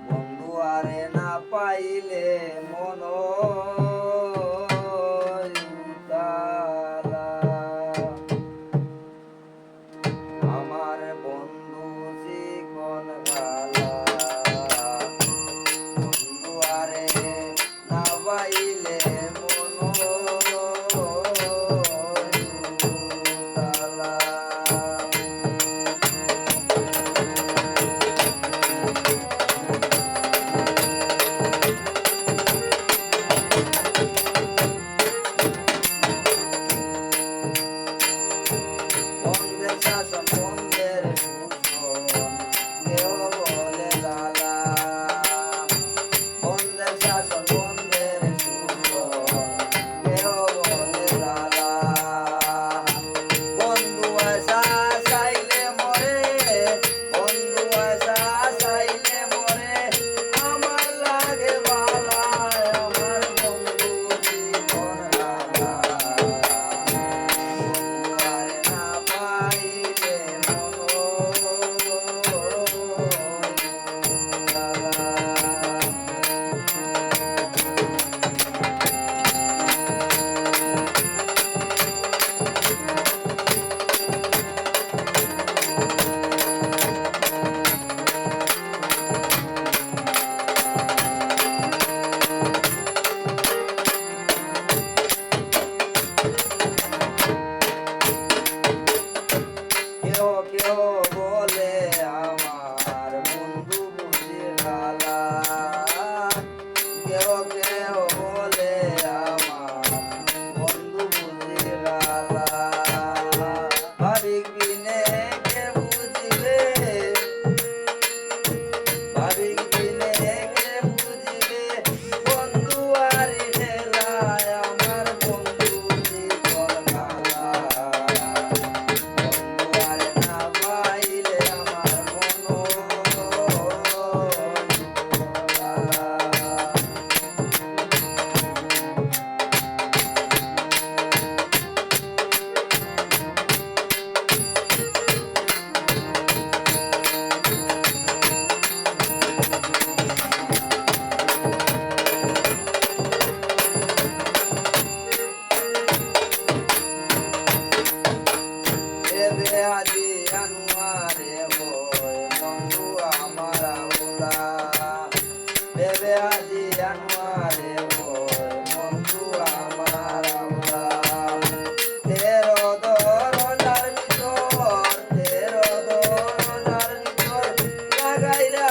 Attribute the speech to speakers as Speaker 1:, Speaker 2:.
Speaker 1: বন্ধু আরে না পাইলে মন উতালা। আমার বন্ধু চিকন গালা, বন্ধু আরে না পাইলে মন উতালা। বন্ধের শাসন বন্ধের শোষণ কেউ বলে জ্বালা। বন্ধের শাসন বন্ধের শোষণ কেউ বলে জ্বালা। বন্ধু আশা চাইলে মরে, বন্ধু আশা চাইলে মরে, আমার লাগে বালা, আমার বন্ধু জীবন গালা। কেউ কেউ বলে আমার বন্ধু বুঝি গালা। কেউ কেউ বলে আমার বন্ধু বুঝি গালা। ভাবিক দিনে কে বুঝিবে, ভাবিক দিনে কে বুঝিবে, বন্ধু আরি ঠেলায় আমার বন্ধু জীবন গালা। বেবে আজি আনোয়ারে বই বন্ধু আমার আউলা। বেবে আজি আনোয়ারে বই বন্ধু আমার আউলা। তেরো দরজার ভিতর, তেরো দরজার ভিতর লাগাইরা